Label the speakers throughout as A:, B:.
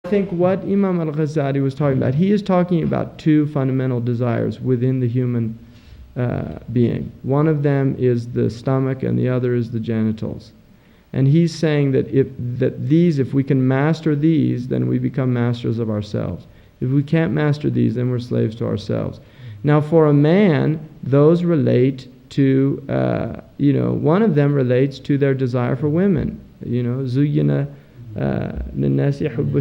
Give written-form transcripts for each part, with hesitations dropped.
A: I think what Imam al-Ghazali was talking about, he is talking about two fundamental desires within the human being. One of them is the stomach and the other is the genitals. And he's saying that if we can master these, then we become masters of ourselves. If we can't master these, then we're slaves to ourselves. Now for a man, those relate to, one of them relates to their desire for women. زُيِّنَ لِلنَّاسِ حُبُّ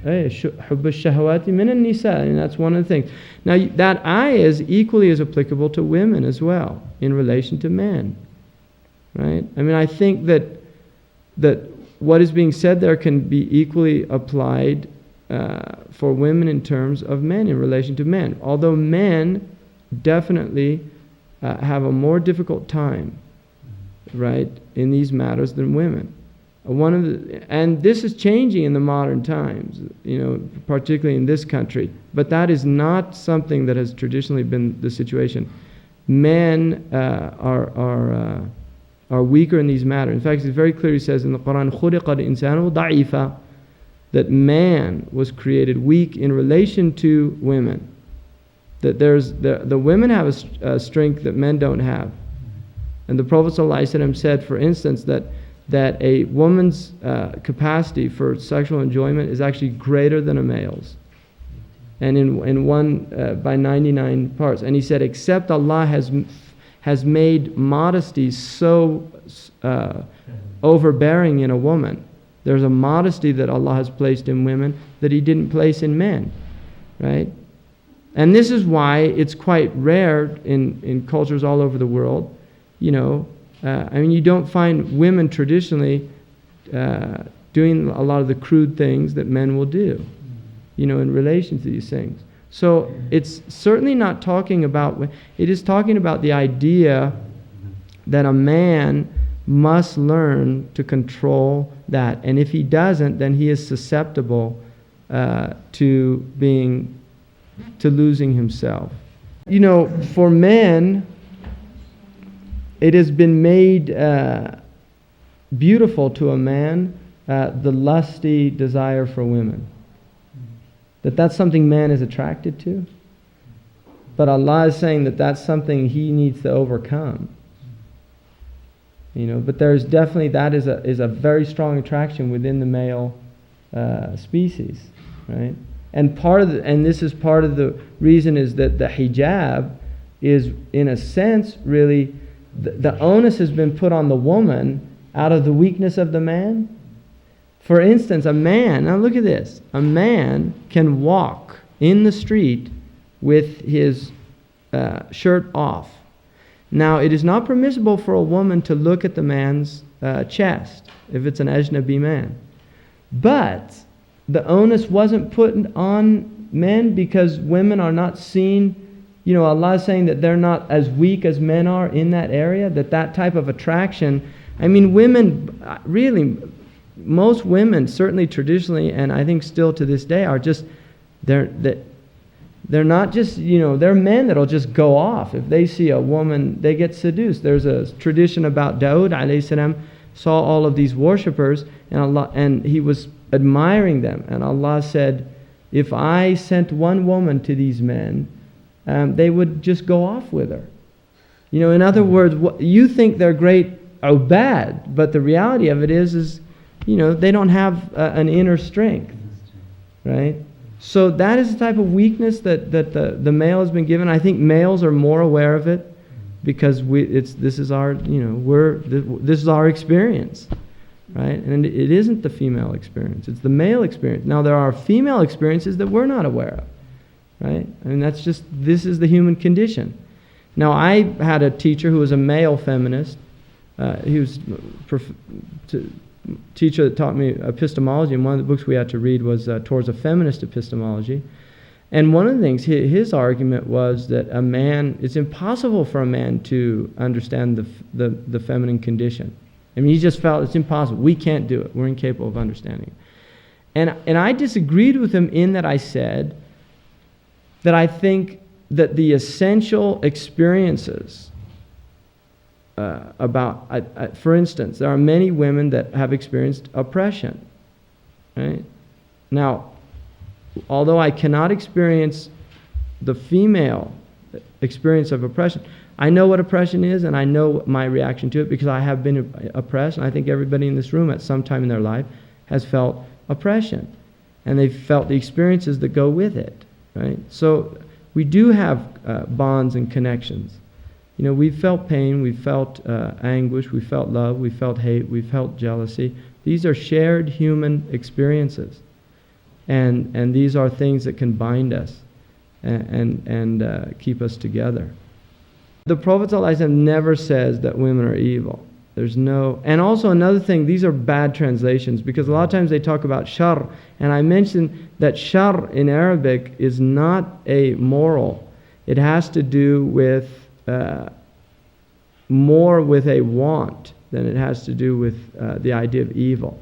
A: الشَّهَوَاتِ مِنَ النِّسَاءِ, and that's one of the things. Now that ayah is equally as applicable to women as well in relation to men. Right? I mean, I think that what is being said there can be equally applied for women in terms of men in relation to men. Although men definitely have a more difficult time, right, in these matters than women. And this is changing in the modern times, particularly in this country. But that is not something that has traditionally been the situation. Men are weaker in these matters. In fact, it very clearly says in the Quran, خُلِقَ الْإِنسَانُ ضَعِيفًا, that man was created weak in relation to women. That the women have a strength that men don't have. And the Prophet ﷺ said, for instance, that a woman's capacity for sexual enjoyment is actually greater than a male's. And in one by 99 parts. And he said, except Allah has made modesty so overbearing in a woman. There's a modesty that Allah has placed in women that He didn't place in men. Right? And this is why it's quite rare in cultures all over the world. You don't find women traditionally doing a lot of the crude things that men will do, in relation to these things. So it's certainly not talking about, it is talking about the idea that a man must learn to control that. And if he doesn't, then he is susceptible to losing himself. For men, it has been made beautiful to a man, the lusty desire for women. That's something man is attracted to. But Allah is saying that that's something he needs to overcome. But there's definitely, that is a very strong attraction within the male species, right? And this is part of the reason is that the hijab is, in a sense, really, the onus has been put on the woman out of the weakness of the man. For instance, a man, now look at this, a man can walk in the street with his shirt off. Now, it is not permissible for a woman to look at the man's chest if it's an ajnabi man. But the onus wasn't put on men because women are not seen. Allah is saying that they're not as weak as men are in that area, that type of attraction. I mean, women, really, most women, certainly traditionally, and I think still to this day, are just, they're not just, they're men that'll just go off. If they see a woman, they get seduced. There's a tradition about Dawood alayhi salam saw all of these worshippers, and he was admiring them. And Allah said, if I sent one woman to these men, they would just go off with her. In other words, you think they're great ubad, but the reality of it is they don't have an inner strength, right? So that is the type of weakness that the male has been given. I think males are more aware of it because this is our experience, right? And it isn't the female experience; it's the male experience. Now there are female experiences that we're not aware of. Right? I mean, this is the human condition. Now, I had a teacher who was a male feminist. He was teacher that taught me epistemology, and one of the books we had to read was Towards a Feminist Epistemology. And one of the things, his argument was that it's impossible for a man to understand the feminine condition. I mean, he just felt it's impossible. We can't do it. We're incapable of understanding it. And I disagreed with him in that I said that I think that the essential experiences for instance, there are many women that have experienced oppression, right? Now, although I cannot experience the female experience of oppression, I know what oppression is, and I know my reaction to it because I have been oppressed, and I think everybody in this room at some time in their life has felt oppression, and they've felt the experiences that go with it, right? So we do have bonds and connections. You know, we've felt pain, we've felt anguish, we felt love, we felt hate, we felt jealousy. These are shared human experiences, and these are things that can bind us and keep us together. The Prophet ﷺ never says that women are evil. There's no... And also another thing, these are bad translations, because a lot of times they talk about shar, and I mentioned that shar in Arabic is not a moral. It has to do with more with a want than it has to do with the idea of evil,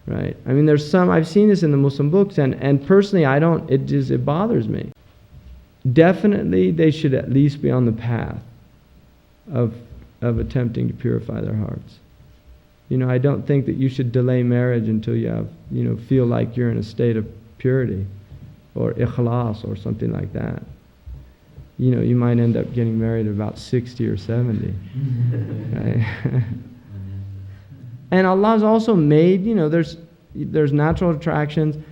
A: right? I mean, there's some... I've seen this in the Muslim books, and personally, I don't... It bothers me. Definitely, they should at least be on the path of attempting to purify their hearts. You know, I don't think that you should delay marriage until you have, you know, feel like you're in a state of purity or ikhlas or something like that. You know, you might end up getting married at about 60 or 70. Right? And Allah's also made, you know, there's natural attractions.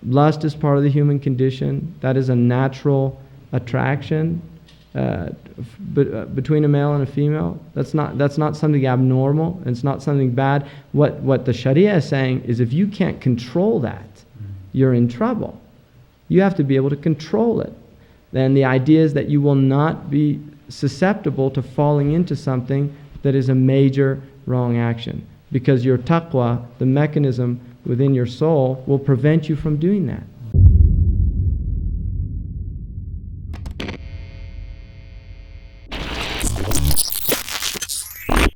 A: Lust is part of the human condition. That is a natural attraction between a male and a female. That's not something abnormal, and it's not something bad. What the Sharia is saying is, if you can't control that, you're in trouble. You have to be able to control it. Then the idea is that you will not be susceptible to falling into something that is a major wrong action, because your taqwa, the mechanism within your soul, will prevent you from doing that.